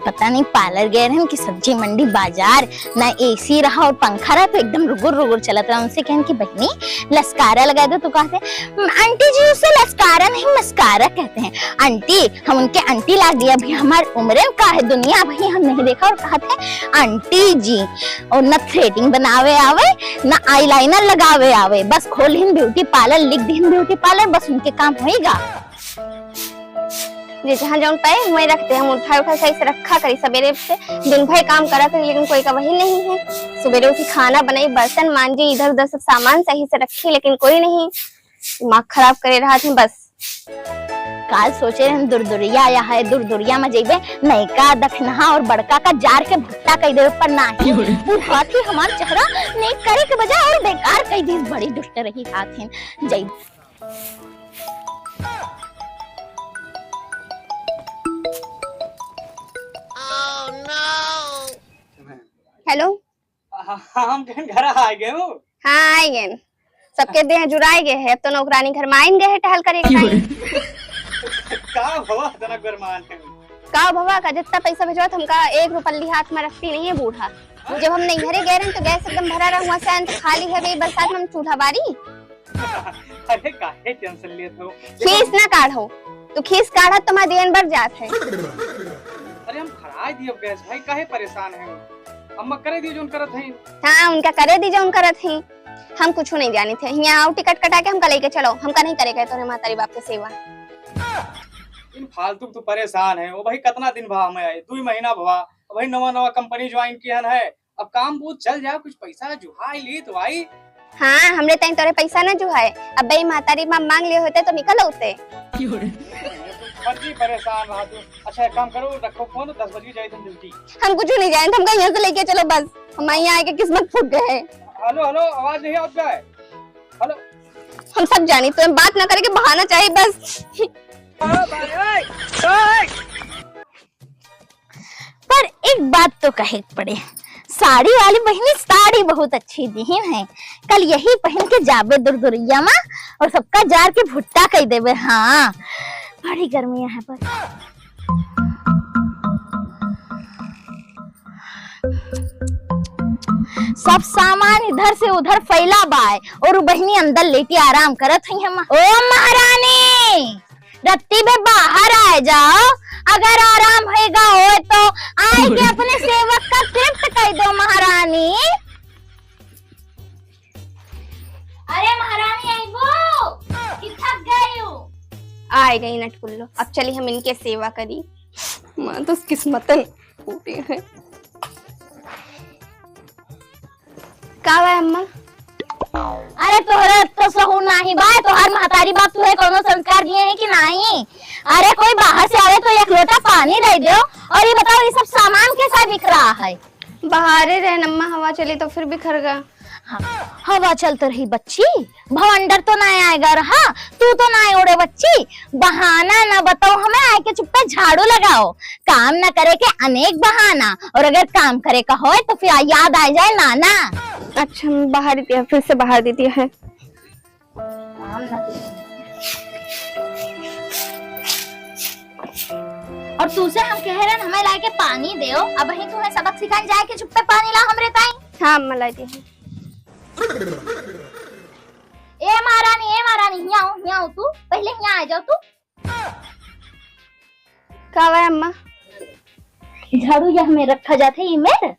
पता नहीं पार्लर गए रहे कि सब्जी मंडी बाजार ना एसी रहा और पंखा रहा तो एकदम रुगुर रुगुर चलत रहा। उनसे कहन की बहनी लस्कारा लगा दो तो कहते आंटी जी उसे लस्कारा नहीं मस्कारा कहते हैं। आंटी हम उनके आंटी ला दिया अभी हमारी उम्र का है दुनिया भाई हम नहीं देखा और कहते आंटी जी और न थ्रेडिंग बनावे आवे न आईलाइनर लगावे आवे बस खोल हिन ब्यूटी पार्लर लिख दी ब्यूटी पार्लर बस उनके काम होएगा। जे जहाँ जौन पाए वही रखते हैं। उठा उठा सही से रखा करी सवेरे से दिन भर काम करा करी लेकिन कोई का वही नहीं है। सवेरे उठी खाना बनाई बर्तन मांजी इधर उधर सब सामान सही से रखी लेकिन कोई नहीं। दिमाग खराब करे रहा थे बस। काल सोचे रहे दुरदुरिया या है दुरदुरिया में जेबे नहीं का दखनहा और बड़का का जार के भुट्टा कई दे पर ना ही हाथी हमार चेहरा नहीं करे के बजाय और बेकार कई दी बड़ी दुष्ट रही हाथिन जई। हेलो हम घर आ गए हो। हाँ आए गए सबके देह जुड़ाए गए है। अब तो नौकरानी घर में आइन गए है टहल करे का भवा तना गरमान है का भवा का जितना पैसा भेजो हमका 1 रुपया हाथ में रखती नहीं है बूढ़ा। जब हम नहीं घरे गए रहे तो गैस एकदम भरा रहा से तो खाली है भाई बरसात में हम चूल्हा बारी। अरे काहे टेंशन लेत हो। खीस ना काढ़ो तो खीस काढ़ा तुम्हारा देन बढ़ जात है। अरे हम खराई दिए गैस भाई काहे परेशान है। अम्मा करे दी जोन करत है। हाँ उनका करे दी जो करत है। हम कुछ नहीं जाने थे यहाँ आओ टिकट कटा के हमका लेके चलो हमका नहीं करेगा तोरे मातारी बाप के सेवा। इन फालतू तो परेशान है वो भाई कितना दिन भा में आए 2 महीना भवा भाई नवा कंपनी ज्वाइन किया है। अब काम बहुत चल जाए कुछ पैसा जुहाई ली तो आई। हाँ हमरे तई तोरे पैसा ना जुहाए अब भाई मातारी बाप मांग लिए होते तो निकल होते। परेशान रहा तू। अच्छा एक काम करो रखो फोन 10 बजे जाए तुम ड्यूटी। हम कुछ नहीं जाए हमका यहाँ से लेके चलो बस हम यहाँ आके किस्मत फूट गए है। हेलो हेलो आवाज नहीं आता है। हेलो हम सब जानी तो बात ना करके बहाना चाहिए बस। पर एक बात तो कहे पड़े साड़ी वाली बहनी साड़ी बहुत अच्छी दी है। कल यही पहन के जाबे दुरदुरिया में और सबका जार के भुट्टा कह देवे। हाँ बड़ी गर्मी है पर सब सामान इधर से उधर फैला बाय और बहनी अंदर लेटी आराम करत है। हम ओ महारानी रत्ती में बाहर आ जाओ अगर आराम होएगा हो तो आए के अपने सेवक का तृप्त कर दो महारानी। अरे महारानी आई वो कि थक गई हो। आए गई नटकुल्लो अब चली हम इनके सेवा करी। मां तो किस्मतन फूटे है। का है अम्मा। अरे तोहरे तो सहू नहीं बा तोहर महतारी बाप तुहे कोनो संस्कार दिए हैं कि नहीं। अरे कोई बाहर से आवे तो एक लोटा पानी दे दो और ये बताओ ये सब सामान कैसा बिक रहा है। बाहर रहे अम्मा हवा चली तो फिर बिखर गया। हाँ, हवा चलते रही बच्ची भवंडर तो ना आएगा रहा तू तो ना ओढ़े बच्ची बहाना ना बताओ हमें आए के चुप्पे झाड़ू लगाओ। काम ना करे के अनेक बहाना और अगर काम करे का हो तो फिर याद आ जाए नाना। अच्छा बाहर दिया फिर से बाहर देती है। और तुझसे हम कह रहे हैं हमें लाके पानी दे अब वहीं तुम्हें सबक सिखाने जाए के चुप्पे पानी ला हमरे ताई। हाँ अम्मा लाती है। ए महारानी यहाँ आओ तू पहले यहाँ आ जाओ तू। का है अम्मा। झाड़ू यह में रखा जाता है ये मेरे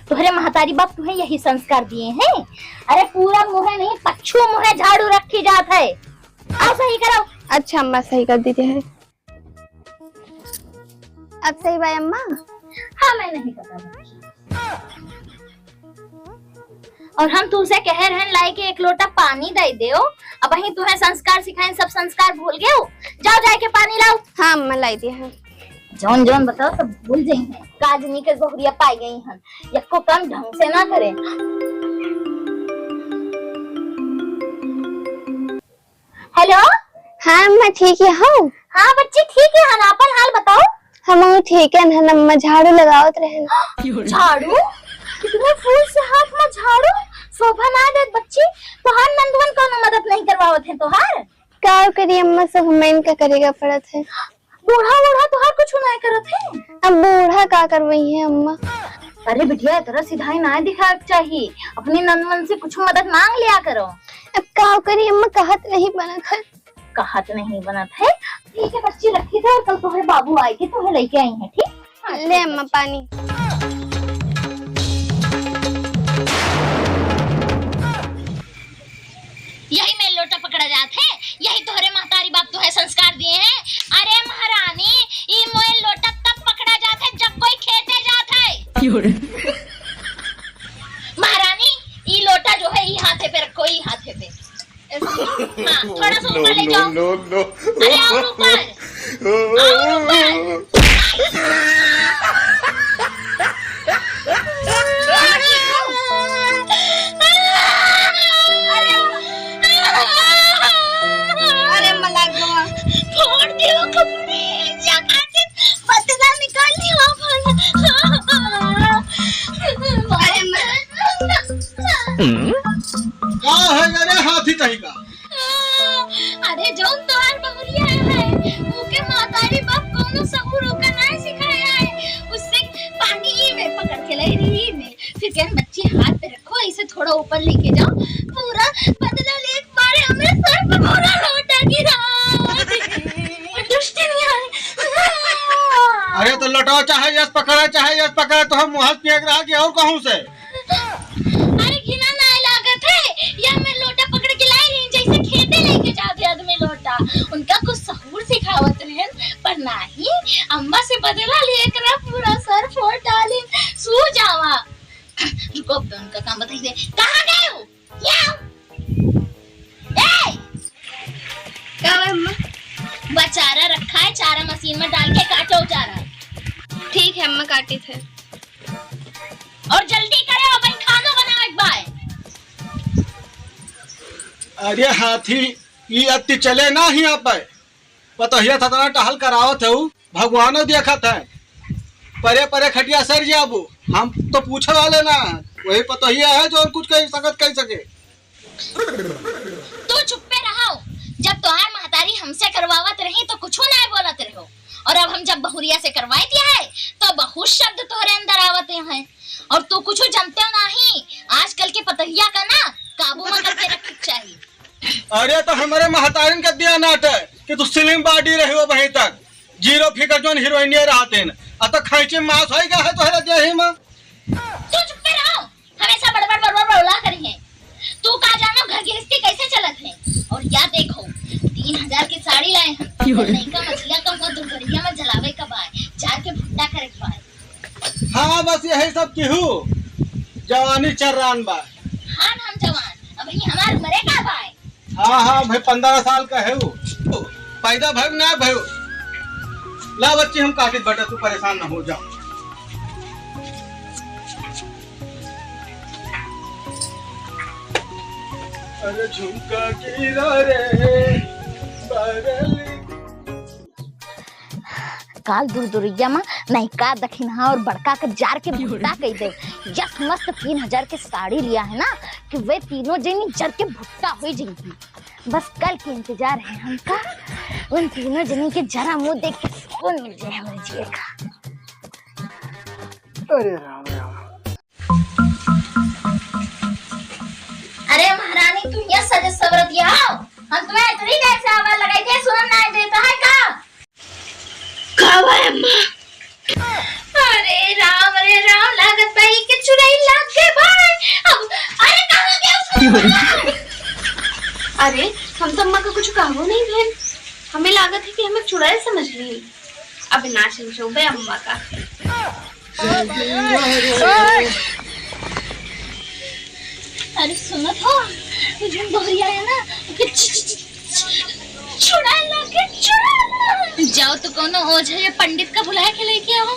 तुहरे महतारी बाप तुम्हें यही संस्कार दिए हैं। अरे पूरा मुँह नहीं पच्छू मुँह झाड़ू रखी जाता है। आओ सही करो। अच्छा अम्मा सही कर देती है। अब सही भाई अम्मा। हाँ मैं नहीं पता और हम तुझसे कह रहे हैं लाई के एक लोटा पानी दे दो अब वहीं तुम्हें संस्कार सिखाएं सब संस्कार भूल गए हो। जाओ जाके पानी लाओ। हाँ अम्मा लाई दी है। जौन जौन बताओ सब भूल गई हैं। काजनी के बहुरिया पाई गई हैं यको काम ढंग से ना करे। हेलो हाँ अम्मा ठीक है। हाँ बच्ची ठीक है अपन हाल बताओ। हम ठीक है ना अम्मा झाड़ू लगाओ रहे। झाड़ू कितने फूल से हाथ में झाड़ू शोभा ना दे बच्ची तोहार नंदवन कोनो मदद नहीं करवावत है तोहार। क्या करिए अम्मा सब हमें इनका करेगा पड़त है। बूढ़ा बूढ़ा तोहार कुछ कुछ नहीं करत है। अब बूढ़ा का करवई है अम्मा। अरे बिटिया तेरा सीधाई ना दिखा चाहिए, अपनी नंदवन से कुछ मदद मांग लिया करो। अब का करी अम्मा, कहत नहीं बनत है। कहत नहीं बनत है, ठीक है बच्ची रखी थे और कल तुम्हारे बाबू आए के तुम्हें लेके आई है। ठीक ले अम्मा पानी। यही में लोटा पकड़ा जात है, यही तोहरे महतारी बाप तो है संस्कार दिए हैं। अरे महारानी ई मोए लोटा तब पकड़ा जात है जब कोई खेते जात है। महारानी ई लोटा जो है ई हाथे पे रखो, ई हाथे पे। हाँ, थोड़ा सा ऊपर ले जाओ। अरे और ऊपर, और ऊपर। अरे मला गवा फोड़ दियो कपड़े, जगह से बदला निकालनी हो। अरे का है अरे हाथी तही का? अरे जौन तोहार बहुरिया है, उके महतारी बाप कोनो सहूर होकर नहीं सिखाया है। उससे पानी में पकड़ के लाई रही में, फिर कह बच्ची हाथ पे रखो, इसे थोड़ा ऊपर लेके जाओ, पूरा बदला ले मारे हमें सर पे पूरा लोटा गिरा। दृष्टि नहीं आई। अरे तो लौटाओ, चाहे यस पकड़ा तो हम मुहस फेंक रहा कि और कहूं से। अरे घिना ना लागत है, या मैं लोटा पकड़ के लाई रही जैसे खेते लेके जाते आदमी लोटा। उनका कुछ सहूर सिखावत रहन, पर नहीं, अम्मा से बदला लेकर पूरा सर फोड़ डाली, सो जावा। रुको अब तो उनका काम बताइए, कहाँ गए हो? क्या है अम्मा? बचारा रखा है, चारा मशीन में डाल के काटो चारा। ठीक है अम्मा, काटी थे। और जल्दी करे और भाई खाना बनाओ एक बार। अरे हाथी ये अति चले ना ही आप पतहिया थतना टहल करावत है, भगवानो देखत है। परे परे खटिया सर जाबू, हम तो पूछे वाले ना, वही पतहिया है जो कुछ कह सके। तू चुप्पे रहो, जब तोहार महतारी हमसे करवावत रही तो कुछ नहीं बोलत रहो, और अब हम जब बहुरिया से करवाई दिया है तो बहुत शब्द तोहरे अंदर आवते हैं, और तू कुछ जानते हो नहीं। आजकल के पतहिया का ना काबू में करके रखना चाहिए। अरे तो हमारे महतारिन का दिया नाट है कि तू स्लिम बॉडी रही हो वहीं तक, जीरो फिगर जोन हीरोइन रहते हैं, अतः खैचे मास होई गया है तोहरा देही में। तू चुप्पे रहो, हमेशा बड़बड़ बड़बड़ बड़ला करी है। तू का जानो घर गृहस्थी कैसे चलत है। और या देखो 3000 की साड़ी लाए हैं, नहीं का मछलियां कम का दुर्गड़िया में जलावे का बाय, चार के भुट्टा करे का बाय। हाँ बस यही सब केहू जवानी चर्रान बा। हाँ हम जवान, अभी हमार मरे का बाय। हाँ भाई 15 साल का है वो, पैदा भर ना भाई। ला बच्ची हम काटित बेटा, तू परेशान ना हो जा। अरे झुमका गिरा रे बरली। काल दूर दूरिया में नहीं का दखिनहा और बड़का का जार के भुट्टा कह दे। यस मस्त 3000 की साड़ी लिया है ना कि वे तीनों जनी जर के भुट्टा हो जाएंगी। बस कल के इंतजार है हमका, उन तीनों जनी के जरा मुंह देख के सुकून मिल जाए हमारे जिए का। अरे राम राम। अरे महारानी तुम यह सज सवरत आओ, हम तुम्हें इतनी देर से आवाज लगाई थे, सुन नहीं देता है का? अरे राम लागत भाई के चुराई लाग के भाई। अब अरे कहां गया? अरे हम तो अम्मा का कुछ कहो नहीं बहन, हमें लागत है कि हमें चुड़ैल समझ रही। अब ना शोभे अम्मा का। अरे सुनत हो, जो बहुरिया है ना चुड़ैल लागे चुड़ैल। जाओ तो कोनो ओझा या पंडित का बुलाए के लेके आओ।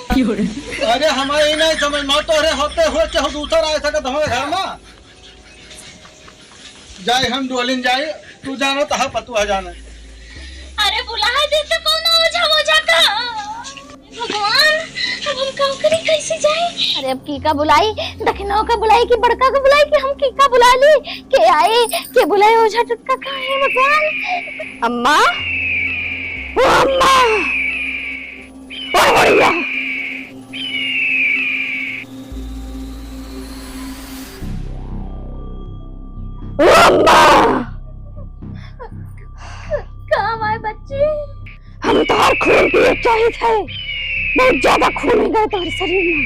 अरे हमारे नहीं समझ में तो रहे होते हुए चाहे दूसरा आ सकत हमारे घर में जाए, हम डोलिन जाए, तू जानो तो पतू है जाना। अरे बुलाए दे तो कोनो ओझा का। भगवान अब हम काम करें कैसे जाए? अरे अब की का बुलाई, दखनाओ का बुलाई कि बड़का का बुलाई कि हम की का बुला ली के आए के बुलाए ओझा टटका का है भगवान। अम्मा, ओ अम्मा, ओए बढ़िया अम्मा कहाँ आए बच्चे? हम तो हर खून पिए चाहिए थे, बहुत ज्यादा खून हो गया तुम्हारे शरीर में।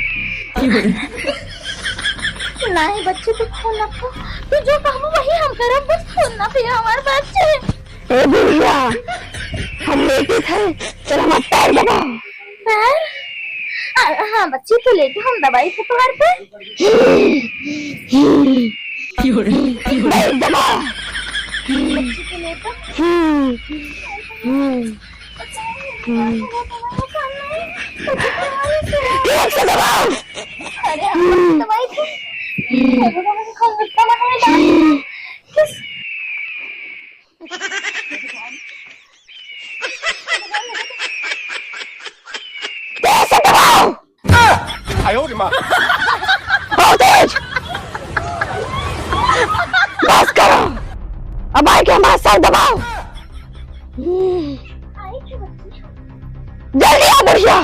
नहीं बच्चे तू खून ना पी, तू जो कहूँ वही हम करब, बस खून ना पिया हमारे बच्चे। ए बुढ़िया हम लेते थे, चल हमारा पैर दबाओ। पैर? हाँ बच्चे तो लेके हम दवाई थे तुम्हारे पे। पैर दबाओ। बच्चे तो लेकर ठीक से दबाओ। अरे हम दवाई थे किस कैसे दबाओ? बहुत तेज। बस करो, अब आके हमारे साथ दबाओ। आई थे बच्चे। जल्दी आ बुढ़िया,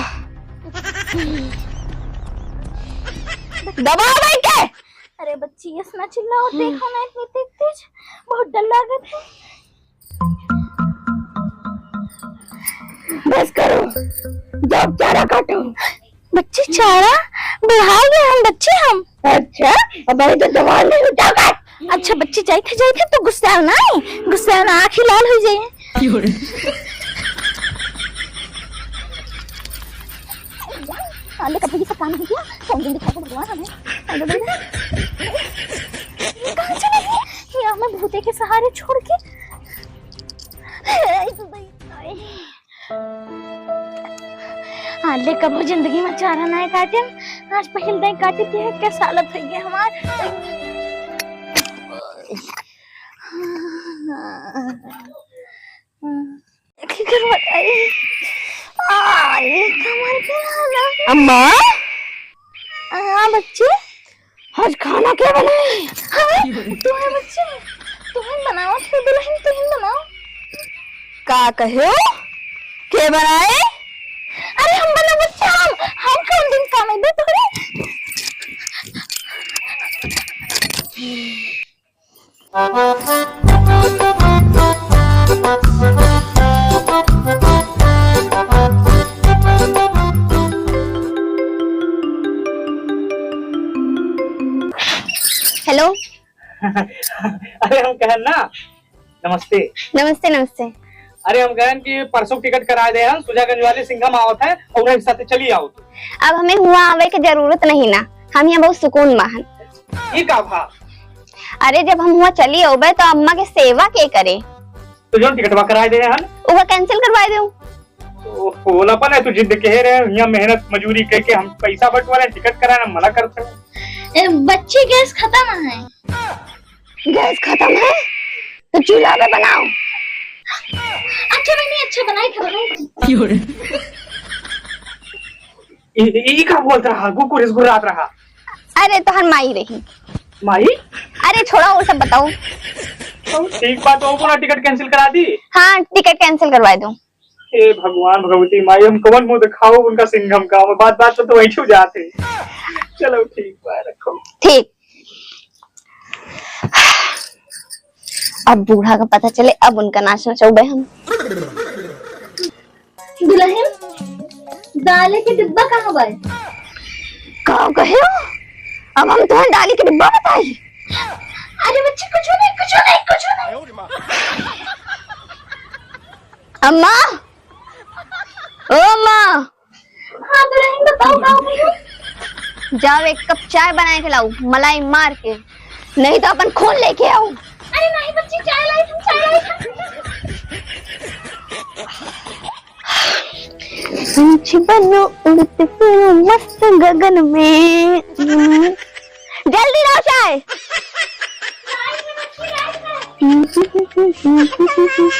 दबाओ भाई के। अरे बच्ची ये ना चिल्लाओ, देखो ना इतनी तेज तेज, बहुत डर लागत है। बस करो, जब चारा काटो। बच्ची चारा बढ़ा गया हम बच्चे हम। अच्छा अब अभी तो दबा नहीं उठा काट। अच्छा बच्ची जाए थे तो गुस्सा ना है, गुस्सा ना आँखें लाल हो जाए। आले कभी सब काम नहीं किया, कौन दिन दिखा भगवान हमें। कहाँ चले गए? यहाँ मैं भूते के सहारे छोड़ के। आले कब जिंदगी में चारा ना काटे, आज पहले दिन काटी थी, क्या सालत है ये हमार। अम्मा हाँ बच्चे, आज खाना क्या बनाए? हाँ तुम्हें बच्चे, तुम्हें बनाओ थे दुल्हन, तुम्हें बनाओ। का कहो के बनाए? अरे हम बना बच्चे, हम कौन दिन काम है तोरे। हेलो अरे हम कहन ना, नमस्ते। नमस्ते नमस्ते। अरे हम कहन कि परसों टिकट करा दे हम, सुजागंज वाले सिंघम आवत है और उन्हें साथ चली आओ। अब हमें हुआ आवे की जरूरत नहीं ना, हम यहाँ बहुत सुकून महन। ये का भा? अरे जब हम हुआ चली आओबे तो अम्मा के सेवा के करे, तो जो टिकट करा दे हन वो कैंसिल करवा दे। बोला पन है तू जिद कह रहे हैं, यहाँ मेहनत मजूरी करके हम पैसा बंटवारे, टिकट कराना मना करते हैं। बच्ची गैस खत्म है। गैस खत्म है तो चूल्हा पे बनाओ। अच्छा मैंने अच्छा बनाई था। ये का बोलता रहा, गुकुरिस गुर्रात रहा। अरे तो हर माई रही माई। अरे छोड़ा वो सब बताओ। तो ठीक बात, वो पूरा टिकट कैंसिल करा दी। हाँ टिकट कैंसिल करवा दो। हे भगवान भगवती माई, हम कौन मुंह दिखाओ उनका सिंघम का, बात बात तो वही छू जाते। चलो ठीक है, रखो। ठीक, अब बूढ़ा का पता चले, अब उनका नाच नचाओगे हम। दुल्हन दाले के डिब्बा कहाँ गए? कहाँ गए हो? अब हम तुम्हें डाली के डिब्बा बताई। अरे बच्चे कुछ नहीं कुछ नहीं कुछ नहीं। अम्मा, ओ अम्मा। हाँ दुल्हन बताओ कहाँ गई हो? जाओ एक कप चाय बना के लाओ, मलाई मार के, नहीं तो अपन खून लेके आओ। अरे नहीं बच्ची, चाय लाई तुम, चाय लाई पंछी बनो उड़ते फिरो मस्त गगन में। जल्दी लाओ चाय। तुम।